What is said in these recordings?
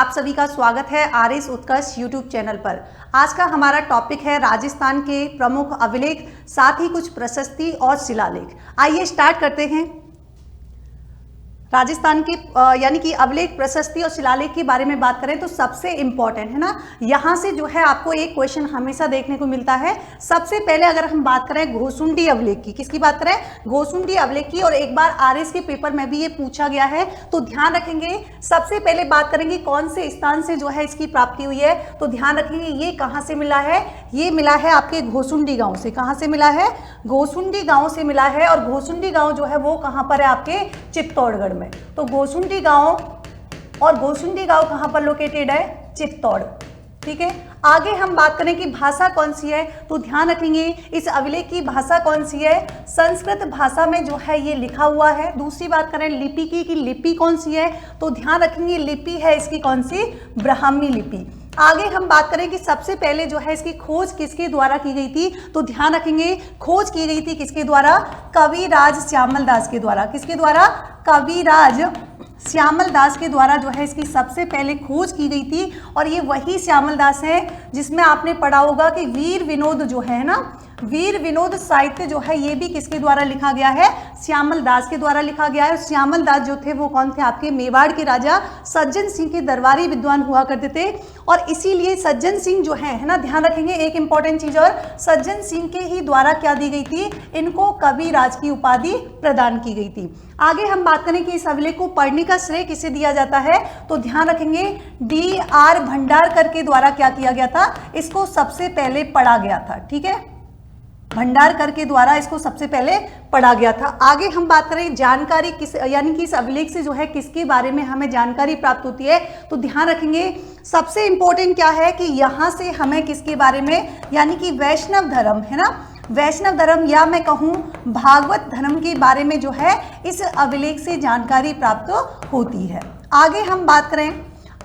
आप सभी का स्वागत है आरएस उत्कर्ष यूट्यूब चैनल पर। आज का हमारा टॉपिक है राजस्थान के प्रमुख अभिलेख, साथ ही कुछ प्रशस्ति और शिलालेख। आइए स्टार्ट करते हैं। राजस्थान के यानी कि अभिलेख, प्रशस्ति और शिलालेख के बारे में बात करें तो सबसे इंपॉर्टेंट है ना, यहाँ से जो है आपको एक क्वेश्चन हमेशा देखने को मिलता है। सबसे पहले अगर हम बात करें घोसुंडी अभिलेख की, किसकी बात करें? घोसुंडी अभिलेख की। और एक बार आरएस के पेपर में भी ये पूछा गया है, तो ध्यान रखेंगे। सबसे पहले बात करेंगे कौन से स्थान से जो है इसकी प्राप्ति हुई है, तो ध्यान रखेंगे ये कहाँ से मिला है। ये मिला है आपके घोसुंडी गाँव से। कहाँ से मिला है? घोसुंडी गाँव से मिला है। और घोसुंडी गाँव जो है वो कहाँ पर है? आपके चित्तौड़गढ़ में। तो घोसुंडी गांव, और घोसुंडी गांव कहां पर लोकेटेड है? चित्तौड़। ठीक है, आगे हम बात करें कि भाषा कौन सी है, तो ध्यान रखेंगे इस अभिलेख की भाषा कौन सी है? संस्कृत भाषा में जो है ये लिखा हुआ है। दूसरी बात करें लिपि की, कि लिपि कौन सी है, तो ध्यान रखेंगे लिपि है इसकी कौन सी? ब्राह्मी लिपि। आगे हम बात करें कि सबसे पहले जो है इसकी खोज किसके द्वारा की गई थी, तो ध्यान रखेंगे खोज की गई थी किसके द्वारा? कविराज श्यामल दास के द्वारा। किसके द्वारा? कविराज श्यामल दास के द्वारा जो है इसकी सबसे पहले खोज की गई थी। और ये वही श्यामल दास है जिसमें आपने पढ़ा होगा कि वीर विनोद जो है ना, वीर विनोद साहित्य जो है ये भी किसके द्वारा लिखा गया है? श्यामल दास के द्वारा लिखा गया है। और श्यामल दास जो थे वो कौन थे? आपके मेवाड़ के राजा सज्जन सिंह के दरबारी विद्वान हुआ करते थे। और इसीलिए सज्जन सिंह जो है ना, ध्यान रखेंगे एक इंपॉर्टेंट चीज और, सज्जन सिंह के ही द्वारा क्या दी गई थी? इनको कविराज की उपाधि प्रदान की गई थी। आगे हम बात करें कि इस अभिलेख को पढ़ने का श्रेय किसे दिया जाता है, तो ध्यान रखेंगे D.R. भंडारकर के द्वारा क्या किया गया था? इसको सबसे पहले पढ़ा गया था। ठीक है, भंडारकर के द्वारा इसको सबसे पहले पढ़ा गया था। आगे हम बात करें जानकारी किस, यानी कि इस अभिलेख से जो है किसके बारे में हमें जानकारी प्राप्त होती है, तो ध्यान रखेंगे सबसे इंपॉर्टेंट क्या है कि यहाँ से हमें किसके बारे में, यानी कि वैष्णव धर्म है ना, वैष्णव धर्म या मैं कहूँ भागवत धर्म के बारे में जो है इस अभिलेख से जानकारी प्राप्त होती है। आगे हम बात करें,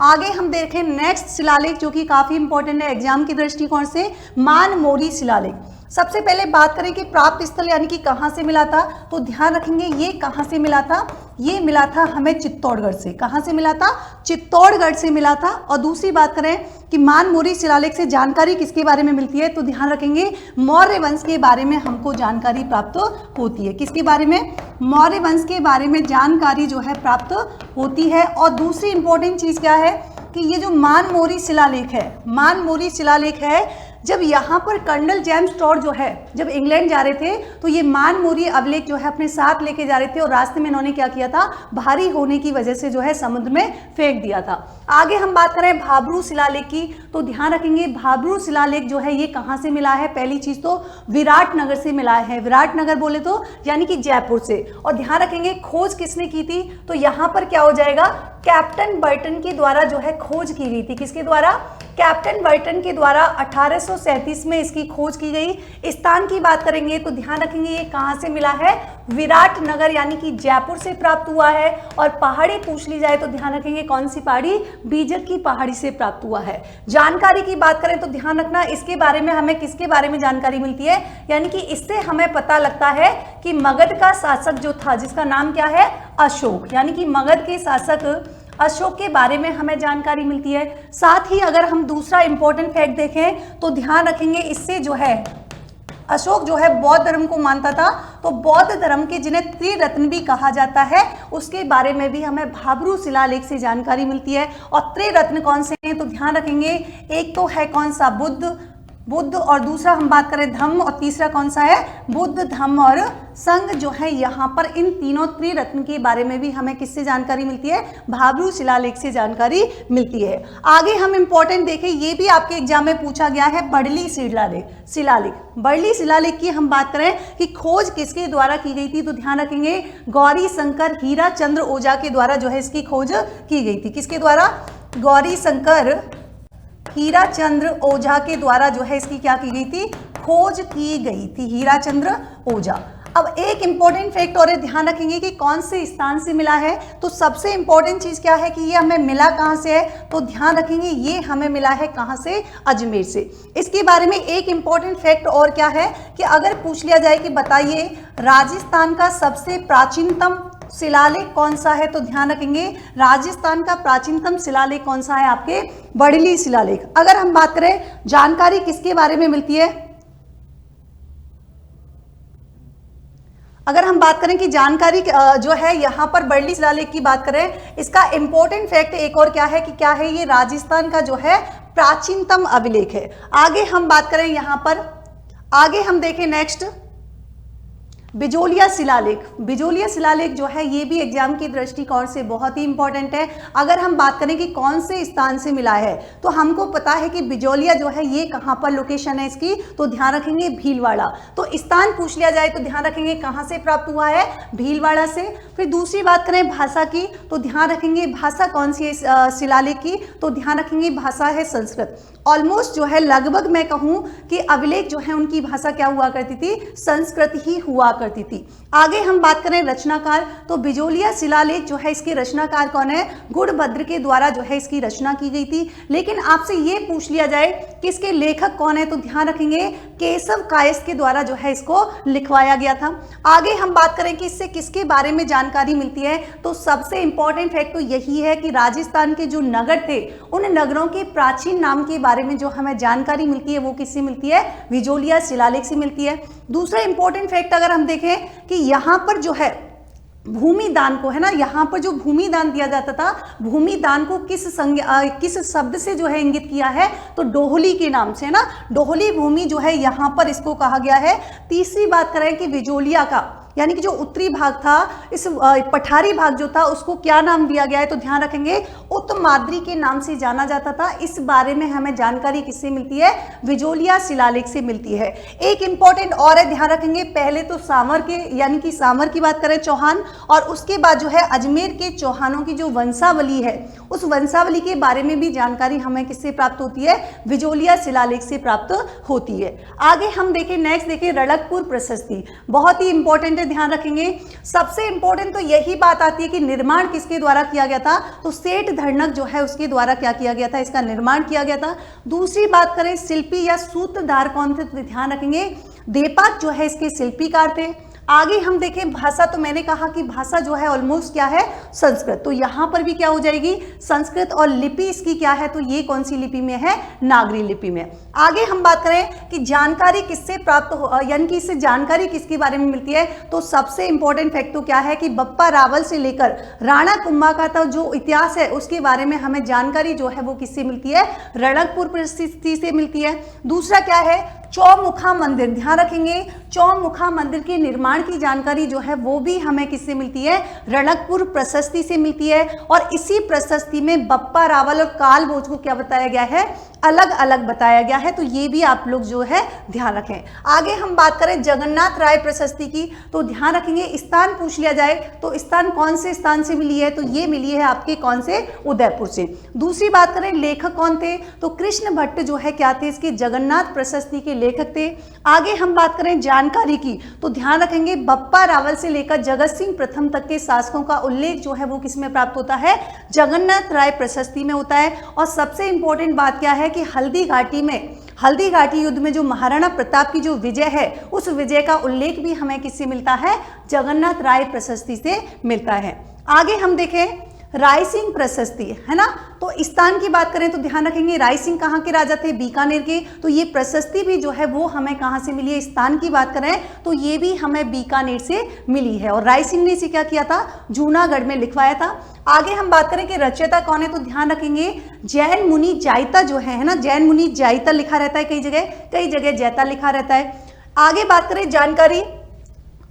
आगे हम देखें नेक्स्ट शिलालेख जो कि काफी इंपॉर्टेंट है एग्जाम की दृष्टिकोण से, मानमोरी शिलालेख। सबसे पहले बात करें कि प्राप्त स्थल यानी कि कहाँ से मिला था, तो ध्यान रखेंगे ये कहाँ से मिला था? ये मिला था हमें चित्तौड़गढ़ से। कहाँ से मिला था? चित्तौड़गढ़ से मिला था। और दूसरी बात करें कि मानमोरी शिलालेख से जानकारी किसके बारे में मिलती है, तो ध्यान रखेंगे मौर्य वंश के बारे में हमको जानकारी प्राप्त होती है। किसके बारे में? मौर्य वंश के बारे में जानकारी जो है प्राप्त होती है। और दूसरी इंपॉर्टेंट चीज क्या है कि ये जो मानमोरी शिलालेख है, मानमोरी शिलालेख है, जब यहाँ पर कर्नल जेम्स टॉड जो है जब इंग्लैंड जा रहे थे तो ये मानमोरी अभिलेख जो है अपने साथ लेके जा रहे थे, और रास्ते में इन्होंने क्या किया था? भारी होने की वजह से जो है समुद्र में फेंक दिया था। आगे हम बात करें भाबरू शिलालेख की, तो ध्यान रखेंगे भाबरू शिलालेख जो है ये कहाँ से मिला है? पहली चीज तो विराटनगर से मिला है। विराटनगर बोले तो यानी कि जयपुर से। और ध्यान रखेंगे खोज किसने की थी, तो यहाँ पर क्या हो जाएगा? कैप्टन बर्टन के द्वारा जो है खोज की गई थी। किसके द्वारा? कैप्टन बर्टन के द्वारा 1837 में इसकी खोज की गई। स्थान की बात करेंगे तो ध्यान रखेंगे ये कहाँ से मिला है? विराटनगर यानी कि जयपुर से प्राप्त हुआ है। और पहाड़ी पूछ ली जाए तो ध्यान रखेंगे कौन सी पहाड़ी? बीजक की पहाड़ी से प्राप्त हुआ है। जानकारी की बात करें तो ध्यान रखना इसके बारे में हमें किसके बारे में जानकारी मिलती है, यानी कि इससे हमें पता लगता है कि मगध का शासक जो था जिसका नाम क्या है? अशोक, यानी कि मगध के शासक अशोक के बारे में हमें जानकारी मिलती है। साथ ही अगर हम दूसरा इंपॉर्टेंट फैक्ट देखें तो ध्यान रखेंगे इससे जो है अशोक जो है बौद्ध धर्म को मानता था, तो बौद्ध धर्म के जिन्हें त्रिरत्न भी कहा जाता है उसके बारे में भी हमें भाबरू शिलालेख से जानकारी मिलती है। और त्रिरत्न कौन से हैं, तो ध्यान रखेंगे एक तो है कौन सा? बुद्ध, और दूसरा हम बात करें धम्म, और तीसरा कौन सा है? बुद्ध, धम्म और संघ जो है। यहाँ पर इन तीनों त्रिरत्न के बारे में भी हमें किससे जानकारी मिलती है? भाबरू शिलालेख से जानकारी मिलती है। आगे हम इंपॉर्टेंट देखें, ये भी आपके एग्जाम में पूछा गया है, बड़ली शिलालेख। बड़ली शिलालेख की हम बात करें कि खोज किसके द्वारा की गई थी, तो ध्यान रखेंगे गौरी शंकर हीरा चंद्र ओझा के द्वारा जो है इसकी खोज की गई थी। किसके द्वारा? गौरी शंकर हीरा चंद्र ओझा के द्वारा जो है इसकी क्या की गई थी? खोज की गई थी, हीरा चंद्र ओझा। अब एक इंपॉर्टेंट फैक्ट और ध्यान रखेंगे कि कौन से स्थान से मिला है, तो सबसे इंपॉर्टेंट चीज क्या है कि ये हमें मिला कहां से है, तो ध्यान रखेंगे ये हमें मिला है कहां से? अजमेर से। इसके बारे में एक इंपॉर्टेंट फैक्ट और क्या है कि अगर पूछ लिया जाए कि बताइए राजस्थान का सबसे प्राचीनतम शिलालेख कौन सा है, तो ध्यान रखेंगे राजस्थान का प्राचीनतम शिलालेख कौन सा है, आपके बड़ली शिलालेख। अगर हम बात करें जानकारी किसके बारे में मिलती है, अगर हम बात करें कि जानकारी जो है यहाँ पर बड़ली शिलालेख की बात करें, इसका इंपॉर्टेंट फैक्ट एक और क्या है कि क्या है, ये राजस्थान का जो है प्राचीनतम अभिलेख है। आगे हम बात करें यहाँ पर, आगे हम देखें नेक्स्ट बिजोलिया शिलालेख। बिजोलिया शिलालेख जो है ये भी एग्जाम की दृष्टिकोण से बहुत ही इंपॉर्टेंट है। अगर हम बात करें कि कौन से स्थान से मिला है, तो हमको पता है कि बिजोलिया जो है ये कहाँ पर लोकेशन है इसकी, तो ध्यान रखेंगे भीलवाड़ा। तो स्थान पूछ लिया जाए तो ध्यान रखेंगे कहाँ से प्राप्त हुआ है, भीलवाड़ा से। फिर दूसरी बात करें भाषा की, तो ध्यान रखेंगे भाषा कौन सी है शिलालेख की, तो ध्यान रखेंगे भाषा है संस्कृत। ऑलमोस्ट जो है लगभग मैं कहूँ कि अभिलेख जो है उनकी भाषा क्या हुआ करती थी, संस्कृत ही हुआ करती थी। आगे हम बात करें रचनाकार, तो बिजोलिया शिलालेख जो है इसके रचनाकार कौन है, गुणभद्र के द्वारा जो है इसकी रचना की गई थी। लेकिन आपसे ये पूछ लिया जाए कि इसके लेखक कौन है, तो ध्यान रखेंगे केशव कायस्थ के द्वारा जो है इसको लिखवाया गया था। आगे हम बात करें कि इससे किसके बारे में जानकारी मिलती है, तो सबसे इंपॉर्टेंट फैक्ट तो यही है कि राजस्थान के जो नगर थे उन नगरों के प्राचीन नाम के बारे में जो हमें जानकारी मिलती है वो किससे मिलती है, बिजोलिया शिलालेख से मिलती है। दूसरा इंपॉर्टेंट फैक्ट अगर हम देखें कि यहाँ पर जो है भूमि दान को है ना, यहाँ पर जो भूमि दान दिया जाता था, भूमि दान को किस शब्द से जो है इंगित किया है, तो डोहली के नाम से, है ना, डोहली भूमि जो है यहाँ पर इसको कहा गया है। तीसरी बात करें कि बिजोलिया का यानी कि जो उत्तरी भाग था, इस पठारी भाग जो था उसको क्या नाम दिया गया है, तो ध्यान रखेंगे उत्तमाद्री के नाम से जाना जाता था। इस बारे में हमें जानकारी किससे मिलती है, बिजोलिया शिलालेख से मिलती है। एक इंपॉर्टेंट और है, ध्यान रखेंगे पहले तो सांवर के यानी कि सांवर की बात करें चौहान, और उसके बाद जो है अजमेर के चौहानों की जो वंशावली है उस वंशावली के बारे में भी जानकारी हमें किससे प्राप्त होती है, बिजोलिया शिलालेख से प्राप्त होती है। आगे हम देखें नेक्स्ट देखें रणकपुर प्रशस्ति, बहुत ही इंपॉर्टेंट है, ध्यान रखेंगे। सबसे इंपॉर्टेंट तो यही बात आती है कि निर्माण किसके द्वारा किया गया था, तो सेठ धरनक जो है उसके द्वारा क्या किया गया था, इसका निर्माण किया गया था। दूसरी बात करें शिल्पी या सूत्रधार कौन थे, तो ध्यान रखेंगे देपाक जो है इसके शिल्पीकार थे। आगे हम देखें भाषा, तो मैंने कहा कि भाषा जो है ऑलमोस्ट क्या है, संस्कृत। तो यहाँ पर भी क्या हो जाएगी, संस्कृत, और लिपि इसकी क्या है, तो ये कौन सी लिपि में है, नागरी लिपि में। आगे हम बात करें कि जानकारी किससे प्राप्त हो यानी कि इससे जानकारी किसके बारे में मिलती है, तो सबसे इंपॉर्टेंट फैक्ट तो क्या है कि बप्पा रावल से लेकर राणा कुंभा का तो जो इतिहास है उसके बारे में हमें जानकारी जो है वो किससे मिलती है, रणकपुर प्रशस्ति से मिलती है। दूसरा क्या है, चौमुखा मंदिर, ध्यान रखेंगे चौमुखा मंदिर के निर्माण की जानकारी जो है वो भी हमें किससे मिलती है, रणकपुर प्रशस्ति से मिलती है। और इसी प्रशस्ति में बप्पा रावल और काल भोज को क्या बताया गया है, अलग अलग बताया गया है। तो ये भी आप लोग जो है ध्यान रखें। आगे हम बात करें जगन्नाथ राय प्रशस्ति की, तो ध्यान रखेंगे स्थान पूछ लिया जाए तो स्थान कौन से स्थान से मिली है, तो ये मिली है आपके कौन से, उदयपुर से। दूसरी बात करें लेखक कौन थे, तो कृष्ण भट्ट जो है क्या थे, इसके जगन्नाथ प्रशस्ति के लेखक थे। आगे हम बात करें जानकारी की, तो ध्यान रखेंगे बप्पा रावल से लेकर जगत सिंह प्रथम तक के शासकों का उल्लेख जो है वो किसमें प्राप्त होता है, जगन्नाथ राय प्रशस्ति में होता है। और सबसे इंपॉर्टेंट बात क्या है कि हल्दी घाटी युद्ध में जो महाराणा प्रताप की जो विजय है उस विजय का उल्लेख भी हमें किससे मिलता है, जगन्नाथ राय प्रशस्ति से मिलता है। आगे हम देखें रायसिंह प्रशस्ति, है ना, तो स्थान की बात करें तो ध्यान रखेंगे रायसिंह कहाँ के राजा थे, बीकानेर के। तो ये प्रशस्ति भी जो है वो हमें कहाँ से मिली है, स्थान की बात करें तो ये भी हमें बीकानेर से मिली है। और रायसिंह ने इसे क्या किया था, जूनागढ़ में लिखवाया था। आगे हम बात करें कि रचयिता कौन है, तो ध्यान रखेंगे जैन मुनि जायता जो है ना, जैन मुनि जायता लिखा रहता है कई जगह जैता लिखा रहता है। आगे बात करें जानकारी,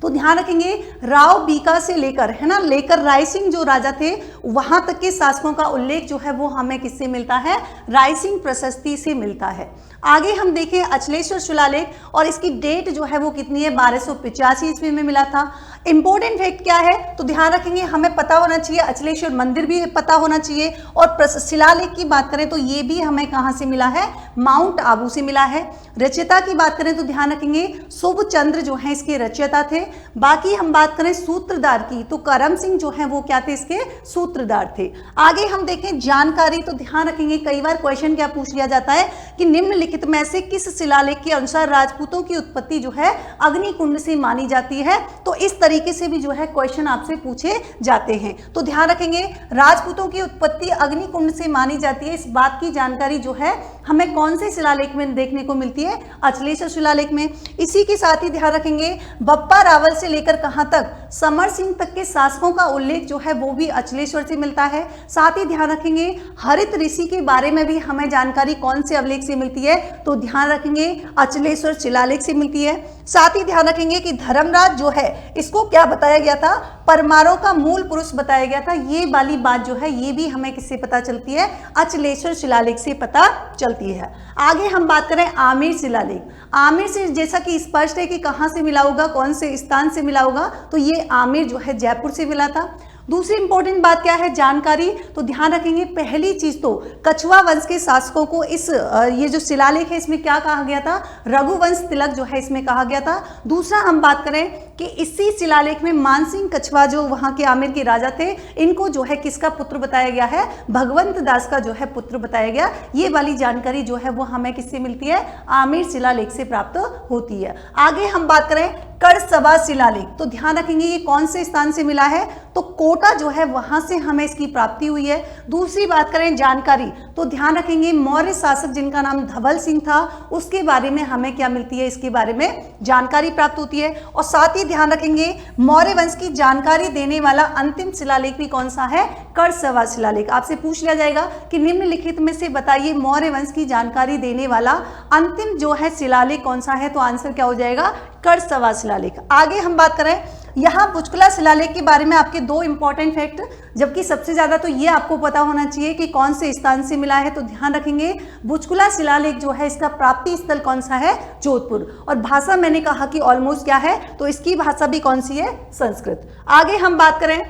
तो ध्यान रखेंगे राव बीका से लेकर, है ना, लेकर रायसिंह जो राजा थे वहां तक के शासकों का उल्लेख जो है वो हमें किससे मिलता है, रायसिंह प्रशस्ति से मिलता है। आगे हम देखें अचलेश्वर शिलालेख, और इसकी डेट जो है वो कितनी है, 1285 ईस्वी में मिला था। इंपॉर्टेंट फैक्ट क्या है, तो ध्यान रखेंगे हमें पता होना चाहिए, अचलेश्वर मंदिर भी पता होना चाहिए। और शिलालेख की बात करें तो ये भी हमें कहाँ से मिला है, माउंट आबू से मिला है। रचयिता की बात करें तो ध्यान रखेंगे शुभ चंद्र जो है इसके रचयिता थे। बाकी हम बात करें सूत्रधार की तो करम सिंह जो है वो क्या थे, इसके सूत्रधार थे। आगे हम देखें जानकारी तो ध्यान रखेंगे, कई बार क्वेश्चन क्या पूछ लिया जाता है कि निम्नलिखित में से किस शिलालेख के अनुसार राजपूतों की उत्पत्ति जो है अग्निकुंड से मानी जाती है। तो इस तरीके से भी जो है क्वेश्चन आपसे पूछे जाते हैं। तो ध्यान रखेंगे राजपूतों की उत्पत्ति अग्निकुंड से मानी जाती है, इस बात की जानकारी जो है हमें कौन से शिलालेख में देखने को मिलती है, अचलेश्वर शिलालेख में। इसी के साथ ही ध्यान रखेंगे बप्पा रावल से लेकर कहां तक, समर सिंह तक के शासकों का उल्लेख जो है वो भी अचलेश्वर से मिलता है। साथ ही ध्यान रखेंगे हरित ऋषि के बारे में भी हमें जानकारी कौन से अभिलेख से मिलती है, तो ध्यान रखेंगे अचलेश्वर शिलालेख से मिलती है। साथ ही ध्यान रखेंगे कि धर्मराज जो है इसको क्या बताया गया था, परमारों का मूल पुरुष बताया गया था। ये वाली बात जो है ये भी हमें किससे पता चलती है, अचलेश्वर शिलालेख से पता चलती है। आगे हम बात करें आमेर शिलालेख। आमेर से जैसा कि स्पष्ट है कि कहां से मिला होगा, कौन से स्थान से मिला होगा, तो ये आमेर जो है जयपुर से मिला था। दूसरी इंपॉर्टेंट बात क्या है जानकारी, तो ध्यान रखेंगे पहली चीज तो कछवा वंश के शासकों को इस ये जो शिलालेख है इसमें क्या कहा गया था, रघुवंश तिलक जो है इसमें कहा गया था। दूसरा हम बात करें कि इसी शिलालेख में मानसिंह कछवा जो वहां के आमेर के राजा थे, इनको जो है किसका पुत्र बताया गया है, भगवंत दास का जो है पुत्र बताया गया। ये वाली जानकारी जो है वो हमें किससे मिलती है, आमेर शिलालेख से प्राप्त होती है। आगे हम बात करें करसबा शिलालेख, तो ध्यान रखेंगे ये कौन से स्थान से मिला है, तो कोटा जो है वहां से हमें इसकी प्राप्ति हुई है। दूसरी बात करें जानकारी, तो ध्यान रखेंगे मौर्य शासक जिनका नाम धवल सिंह था उसके बारे में हमें क्या मिलती है, इसके बारे में जानकारी प्राप्त होती है। और साथ ही ध्यान रखेंगे मौर्य वंश की जानकारी देने वाला अंतिम शिलालेख भी कौन सा है, करसबा शिलालेख। आपसे पूछ लिया जाएगा कि निम्नलिखित में से बताइए मौर्य वंश की जानकारी देने वाला अंतिम जो है शिलालेख कौन सा है, तो आंसर क्या हो जाएगा, करसबा शिलालेख। आगे हम बात करें यहाँ बुचकुला शिलालेख के बारे में आपके दो इंपॉर्टेंट फैक्ट, जबकि सबसे ज्यादा तो ये आपको पता होना चाहिए कि कौन से स्थान से मिला है। तो ध्यान रखेंगे बुचकुला शिलालेख जो है इसका प्राप्ति स्थल कौन सा है, जोधपुर। और भाषा मैंने कहा कि ऑलमोस्ट क्या है, तो इसकी भाषा भी कौन सी है, संस्कृत। आगे हम बात करें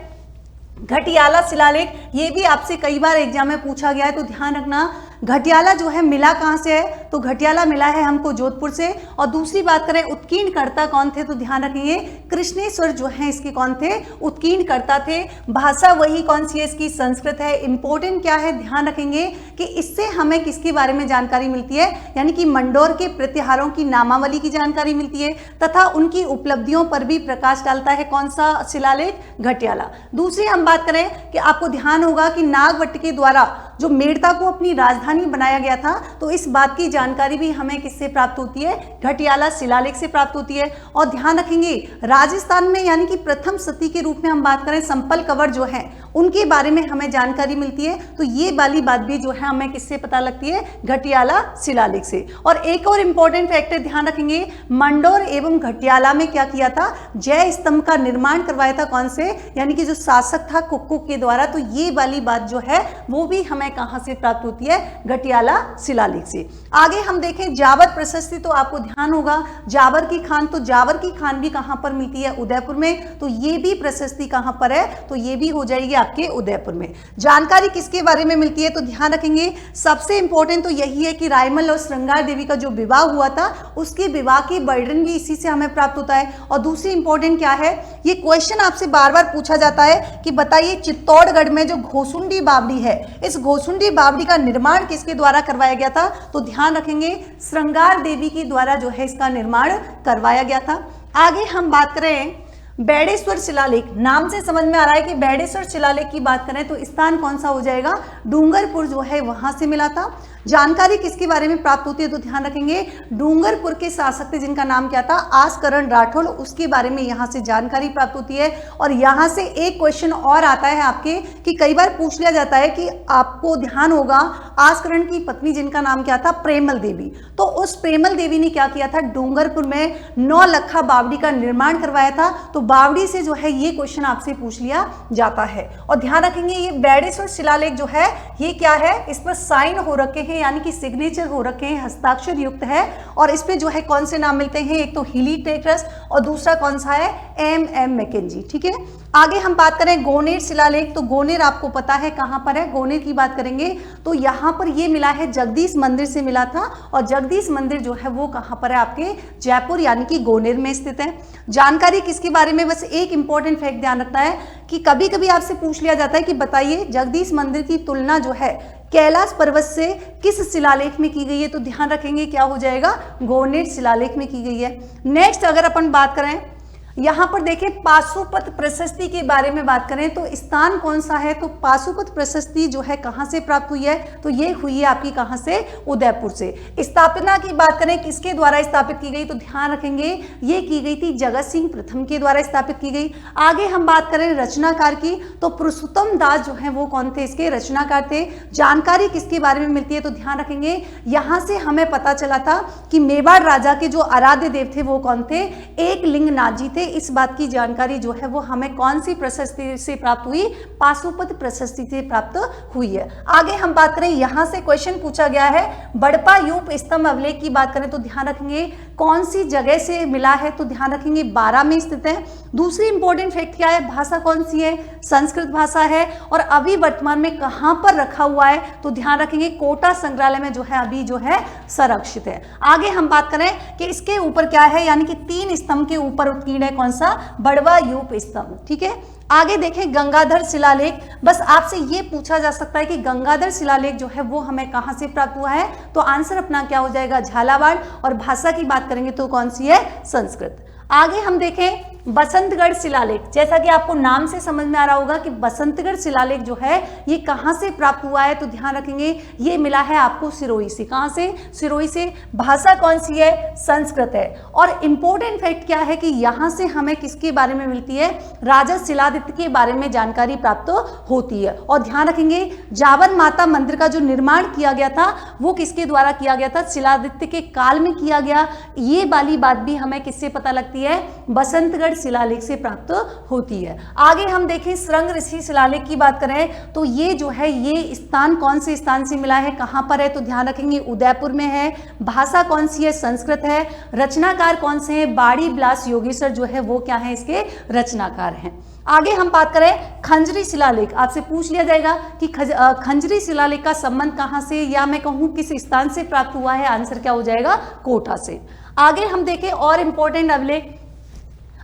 घटियाला शिलालेख, ये भी आपसे कई बार एग्जाम में पूछा गया है, तो ध्यान रखना घटियाला जो है मिला कहां से है, तो घटियाला मिला है हमको जोधपुर से। और दूसरी बात करें उत्कीर्णकर्ता कौन थे, तो ध्यान रखेंगे कृष्णेश्वर जो है इसके कौन थे, उत्कीर्णकर्ता थे। भाषा वही कौन सी है, इसकी संस्कृत है। इंपॉर्टेंट क्या है ध्यान रखेंगे कि इससे हमें किसके बारे में जानकारी मिलती है, यानी कि मंडोर के प्रतिहारों की नामावली की जानकारी मिलती है तथा उनकी उपलब्धियों पर भी प्रकाश डालता है कौन सा शिलालेख, घटियाला। दूसरी हम बात करें कि आपको ध्यान होगा कि नागवट के द्वारा जो मेड़ता को अपनी राजधानी बनाया गया था, तो इस बात की जानकारी भी हमें किससे प्राप्त होती है, घटियाला शिलालेख से प्राप्त होती है। और ध्यान रखेंगे राजस्थान में यानी कि प्रथम सती के रूप में हम बात करें संपल कंवर जो है उनके बारे में हमें जानकारी मिलती है, तो ये वाली बात भी जो है हमें किससे पता लगती है, घटियाला शिलालेख से। और एक और इंपॉर्टेंट फैक्टर ध्यान रखेंगे मंडोर एवं घटियाला में क्या किया था, जय स्तंभ का निर्माण करवाया था कौन से, यानी कि जो शासक था कुक्कुट के द्वारा। तो ये वाली बात जो है वो भी हमें कहां से प्राप्त होती है, घटियाला शिलालेख से। आगे हम देखें जावर प्रशस्ति, तो आपको ध्यान होगा जावर की खान, तो जावर की खान भी कहां पर मिलती है, उदयपुर में। तो ये भी प्रशस्ति कहां पर है, तो ये भी हो जाएगी आपके उदयपुर में। जानकारी किसके बारे में मिलती है, तो ध्यान रखेंगे सबसे इंपॉर्टेंट तो यही है कि रायमल और श्रृंगार देवी का जो विवाह हुआ था उसके विवाह की वर्णन भी इसी से हमें प्राप्त होता है। और दूसरी इंपॉर्टेंट क्या है, ये क्वेश्चन आपसे बार बार पूछा जाता है कि बताइए चित्तौड़गढ़ में जो घोसुंडी बावड़ी है, इस घोसुंडी बावड़ी का निर्माण किसके द्वारा करवाया गया था, तो ध्यान रखेंगे श्रृंगार देवी के द्वारा जो है इसका निर्माण करवाया गया था। आगे हम बात करें बेडेश्वर शिलालेख, नाम से समझ में आ रहा है कि बेडेश्वर शिलालेख की बात करें तो स्थान कौन सा हो जाएगा, डूंगरपुर जो है वहां से मिला था। जानकारी किसके बारे में प्राप्त होती है, तो ध्यान रखेंगे डूंगरपुर के शासक थे जिनका नाम क्या था, आसकरण राठौड़, उसके बारे में यहां से जानकारी प्राप्त होती है। और यहां से एक क्वेश्चन और आता है आपके कि कई बार पूछ लिया जाता है कि आपको ध्यान होगा आसकरण की पत्नी जिनका नाम क्या था, प्रेमल देवी। तो उस प्रेमल देवी ने क्या किया था, डूंगरपुर में 9 लखा बावड़ी का निर्माण करवाया था। तो बावड़ी से जो है ये क्वेश्चन आपसे पूछ लिया जाता है। और ध्यान रखेंगे ये बैडेश्वर शिलालेख जो है ये क्या है, इस पर साइन हो रखे हैं यानी कि सिग्नेचर हो रखे हैं, हस्ताक्षर युक्त है। और इस पे जो है कौन से नाम मिलते हैं, एक तो हीली टेट्रस और दूसरा कौन सा है, एम मैकेंजी। ठीक है, आगे हम बात करें गोनेर शिलालेख, तो गोनेर आपको पता है कहां पर है, गोनेर की बात करेंगे तो यहां पर ये मिला है जगदीश मंदिर से मिला था। और जगदीश मंदिर जो है वो कहां पर है, आपके जयपुर यानी कि गोनेर में स्थित है। जानकारी किसके बारे में, बस एक इंपॉर्टेंट फैक्ट ध्यान रखना है कि कभी कभी आपसे पूछ लिया जाता है कि बताइए जगदीश मंदिर की तुलना जो है कैलाश पर्वत से किस शिलालेख में की गई है, तो ध्यान रखेंगे क्या हो जाएगा, गोनेर शिलालेख में की गई है। नेक्स्ट अगर अपन बात करें यहां पर देखें पाशुपत प्रशस्ति के बारे में बात करें तो स्थान कौन सा है, तो पाशुपत प्रशस्ति जो है कहां से प्राप्त हुई है, तो ये हुई है आपकी कहां से, उदयपुर से। स्थापना की बात करें किसके द्वारा स्थापित की गई, तो ध्यान रखेंगे ये की गई थी जगत सिंह प्रथम के द्वारा स्थापित की गई। आगे हम बात करें रचनाकार की तो पुरुषोत्तम दास जो है वो कौन थे, इसके रचनाकार थे। जानकारी किसके बारे में मिलती है, तो ध्यान रखेंगे यहां से हमें पता चला था कि मेवाड़ राजा के जो आराध्य देव थे वो कौन थे, एक लिंगनाथ जी थे। इस बात की जानकारी जो है वो हमें कौन सी प्रशस्ति से प्राप्त हुई, पाशुपत प्रशस्ति से प्राप्त हुई है। आगे हम बात करें यहां से क्वेश्चन पूछा गया है बड़पा यूप स्तंभ अभिलेख की बात करें तो ध्यान रखेंगे कौन सी जगह से मिला है, तो ध्यान रखेंगे 12 में स्थित है। दूसरी इंपॉर्टेंट फैक्ट क्या है, भाषा कौन सी है, संस्कृत भाषा है। और अभी वर्तमान में कहां पर रखा हुआ है, तो ध्यान रखेंगे कोटा संग्रहालय में जो है अभी जो है संरक्षित है। आगे हम बात करें कि इसके ऊपर क्या है, यानी कि 3 स्तंभ के ऊपर उत्कीर्ण है कौन सा, बड़वा यूप स्तंभ। ठीक है, आगे देखें गंगाधर शिलालेख, बस आपसे ये पूछा जा सकता है कि गंगाधर शिलालेख जो है वो हमें कहां से प्राप्त हुआ है, तो आंसर अपना क्या हो जाएगा, झालावाड़। और भाषा की बात करेंगे तो कौन सी है, संस्कृत। आगे हम देखें बसंतगढ़ शिलालेख, जैसा कि आपको नाम से समझ में आ रहा होगा कि बसंतगढ़ शिलालेख जो है ये कहां से प्राप्त हुआ है, तो ध्यान रखेंगे ये मिला है आपको सिरोही से। कहां से, सिरोही से। भाषा कौन सी है, संस्कृत है। और इंपॉर्टेंट फैक्ट क्या है कि यहां से हमें किसके बारे में मिलती है, राजा शिलादित्य के बारे में जानकारी प्राप्त होती है। और ध्यान रखेंगे जावर माता मंदिर का जो निर्माण किया गया था वो किसके द्वारा किया गया था, शिलादित्य के काल में किया गया। ये वाली बात भी हमें किससे पता लगती है, बसंतगढ़ शिलालेख से प्राप्त होती है। आगे हम देखें श्रृंग ऋषि शिलालेख की बात करें तो ये जो है ये स्थान कौन से स्थान से मिला है, कहां पर है, तो ध्यान रखेंगे उदयपुर में है। भाषा कौन सी है, संस्कृत है। रचनाकार कौन से हैं, बाड़ी बिलास योगेश्वर जो है वो क्या है, इसके रचनाकार हैं। आगे हम बात करें खंजरी शिलालेख, आपसे पूछ लिया जाएगा कि खंजरी शिलालेख का संबंध कहां से या मैं कहूं किस स्थान से प्राप्त हुआ है, आंसर क्या हो जाएगा, कोटा से। आगे हम देखें और इंपॉर्टेंट अभिलेख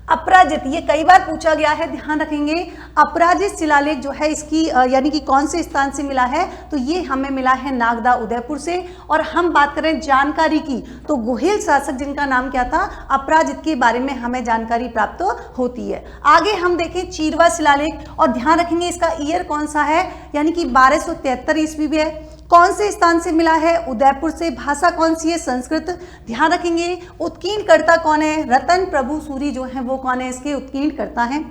अपराजित, ये कई बार पूछा गया है, ध्यान रखेंगे अपराजित शिलालेख जो है इसकी यानी कि कौन से स्थान से मिला है, तो ये हमें मिला है नागदा उदयपुर से। और हम बात करें जानकारी की तो गुहिल शासक जिनका नाम क्या था, अपराजित के बारे में हमें जानकारी प्राप्त होती है। आगे हम देखें चीरवा शिलालेख और ध्यान रखेंगे इसका ईयर कौन सा है, यानी कि 1273 ईस्वी में है। कौन से स्थान से मिला है, उदयपुर से। भाषा कौन सी है, संस्कृत। ध्यान रखेंगे उत्कीर्णकर्ता कौन है, रतन प्रभु सूरी जो है वो कौन है, इसके उत्कीर्णकर्ता हैं।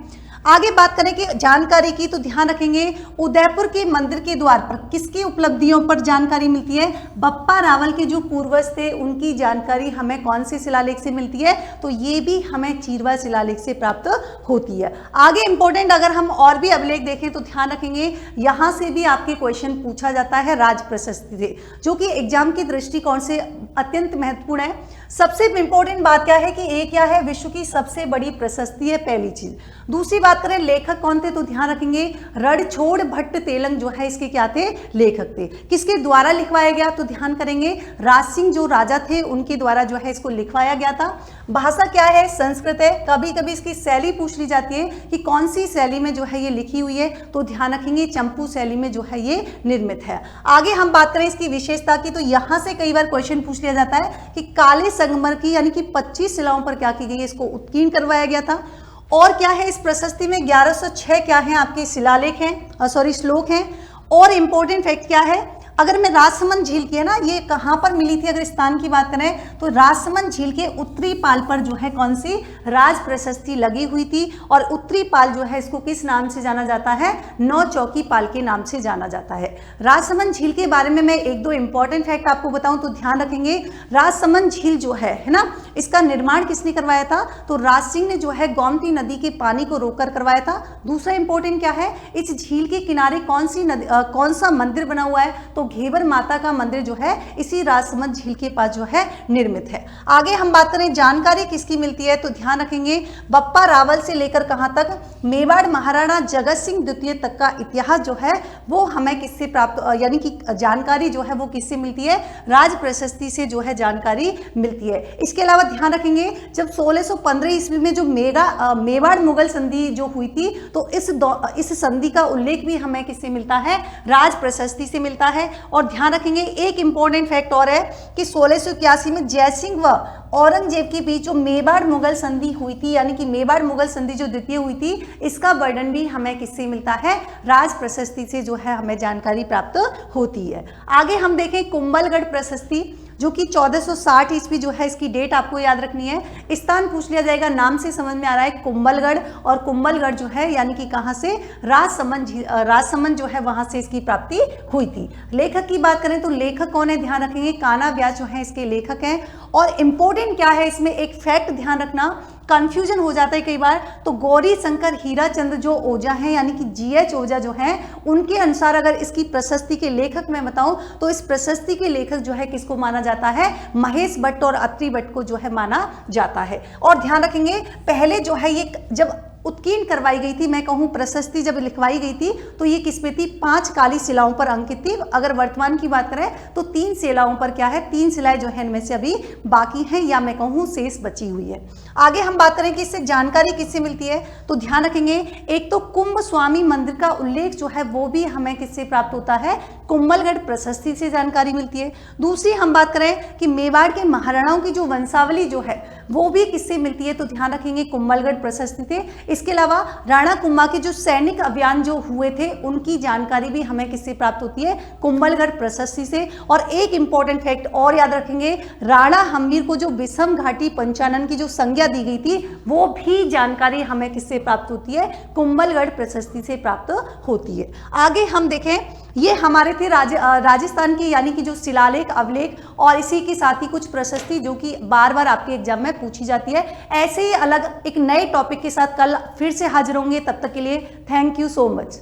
आगे बात करें कि जानकारी की तो ध्यान रखेंगे उदयपुर के मंदिर के द्वार पर किसकी उपलब्धियों पर जानकारी मिलती है, बप्पा रावल के जो पूर्वज थे उनकी जानकारी हमें कौन से शिलालेख से मिलती है, तो ये भी हमें चीरवा शिलालेख से प्राप्त होती है। आगे इंपॉर्टेंट अगर हम और भी अभिलेख देखें तो ध्यान रखेंगे यहाँ से भी आपके क्वेश्चन पूछा जाता है राज प्रशस्ति से, जो कि एग्जाम के दृष्टिकोण से अत्यंत महत्वपूर्ण है। सबसे इंपॉर्टेंट बात क्या है कि एक क्या है, विश्व की सबसे बड़ी प्रशस्ति है, पहली चीज। दूसरी बात करें लेखक कौन थे, तो ध्यान रखेंगे रणछोड़ भट्ट तेलंग जो है इसके क्या थे, लेखक थे। किसके द्वारा लिखवाया गया, तो ध्यान करेंगे राज सिंह जो राजा थे उनके द्वारा जो है इसको लिखवाया गया था। भाषा क्या है, संस्कृत है। कभी कभी इसकी शैली पूछ ली जाती है कि कौन सी शैली में जो है ये लिखी हुई है, तो ध्यान रखेंगे चंपू शैली में जो है ये निर्मित है। आगे हम बात करें इसकी विशेषता की तो यहां से कई बार क्वेश्चन पूछ लिया जाता है कि काले संगमर की यानी कि 25 शिलाओं पर क्या की गई है, इसको उत्कीर्ण करवाया गया था। और क्या है इस प्रशस्ति में 1106 क्या है आपके शिलालेख हैं, श्लोक हैं। और इंपॉर्टेंट फैक्ट क्या है, अगर मैं राजसमंद झील की, है ना, ये कहाँ पर मिली थी, अगर स्थान की बात करें तो राजसमंद झील के उत्तरी पाल पर जो है कौन सी राज प्रशस्ति लगी हुई थी, और उत्तरी पाल जो है इसको किस नाम से जाना जाता है, नौ चौकी पाल के नाम से जाना जाता है। राजसमंद झील के बारे में मैं एक दो इंपॉर्टेंट फैक्ट आपको बताऊं तो ध्यान रखेंगे। राजसमंद झील जो है ना, इसका निर्माण किसने करवाया था, तो राज सिंह ने जो है गोमती नदी के पानी को रोककर करवाया था। दूसरा इंपॉर्टेंट क्या है, इस झील के किनारे कौन सा मंदिर बना हुआ है, तो घेवर माता का मंदिर जो है इसी राजसमंद झील के पास जो है निर्मित है। आगे हम बात करें जानकारी किसकी मिलती है, तो ध्यान रखेंगे बप्पा रावल से लेकर कहां तक, मेवाड़ महाराणा जगत सिंह द्वितीय तक का इतिहास जो है वो हमें किससे प्राप्त, यानी कि जानकारी जो है वो किससे मिलती है, राज प्रशस्ति से जो है जानकारी मिलती है। इसके अलावा ध्यान रखेंगे जब 1615 ईस्वी में जो मेवाड़ मुगल संधि जो हुई थी, तो इस संधि का उल्लेख भी हमें किससे मिलता है, राज प्रशस्ति से मिलता है। और ध्यान रखेंगे एक इंपॉर्टेंट फैक्ट और है कि 1681 में जयसिंह व औरंगजेब के बीच जो मेवाड़ मुगल संधि हुई थी, यानी कि मेवाड़ मुगल संधि जो द्वितीय हुई थी, इसका वर्णन भी हमें किससे मिलता है, राज प्रशस्ति से जो है हमें जानकारी प्राप्त होती है। आगे हम देखें कुंभलगढ़ प्रशस्ति, जो कि 1460 ईस्वी जो है, इसकी डेट आपको याद रखनी है। स्थान पूछ लिया जाएगा, नाम से समझ में आ रहा है कुंभलगढ़, और कुंभलगढ़ जो है यानी कि कहां से, राजसमंद जो है वहां से इसकी प्राप्ति हुई थी। लेखक की बात करें तो लेखक कौन है, ध्यान रखेंगे कान्हा व्यास जो है इसके लेखक हैं। और इंपॉर्टेंट क्या है इसमें, एक फैक्ट ध्यान रखना, कंफ्यूजन हो जाता है कई बार, तो गौरी शंकर हीराचंद्र जो ओझा हैं, यानी कि GH ओझा जो हैं, उनके अनुसार अगर इसकी प्रशस्ति के लेखक मैं बताऊं तो इस प्रशस्ति के लेखक जो है किसको माना जाता है, महेश भट्ट और अत्रि भट्ट को जो है माना जाता है। और ध्यान रखेंगे पहले जो है ये जब उत्कीर्ण करवाई गई थी, मैं कहूँ प्रशस्ति जब लिखवाई गई थी तो ये किस पे थी, 5 काली शिलाओं पर अंकित थी। अगर वर्तमान की बात करें तो 3 शिलाओं पर क्या है, 3 शिलाएं जो है इनमें से अभी बाकी हैं, या मैं कहूँ शेष बची हुई है। आगे हम बात करें कि इससे जानकारी किससे मिलती है, तो ध्यान रखेंगे एक तो कुंभ स्वामी मंदिर का उल्लेख जो है वो भी हमें किससे प्राप्त होता है, कुंभलगढ़ प्रशस्ति से जानकारी मिलती है। दूसरी हम बात करें कि मेवाड़ के महाराणाओं की जो वंशावली जो है वो भी किससे मिलती है, तो ध्यान रखेंगे कुंभलगढ़ प्रशस्ति से। इसके अलावा राणा कुंभा के जो सैनिक अभियान जो हुए थे उनकी जानकारी भी हमें किससे प्राप्त होती है, कुंभलगढ़ प्रशस्ति से। और एक इंपॉर्टेंट फैक्ट और याद रखेंगे, राणा हम्मीर को जो विषम घाटी पंचानन की जो संज्ञा दी गई थी वो भी जानकारी हमें किससे प्राप्त होती है, कुंभलगढ़ प्रशस्ति से प्राप्त होती है। आगे हम देखें, ये हमारे थे राजस्थान की यानी कि जो शिलालेख अवलेख, और इसी के साथ ही कुछ प्रशस्ति जो कि बार बार आपके एग्जाम में पूछी जाती है। ऐसे ही अलग एक नए टॉपिक के साथ कल फिर से हाजिर होंगे, तब तक के लिए थैंक यू सो मच।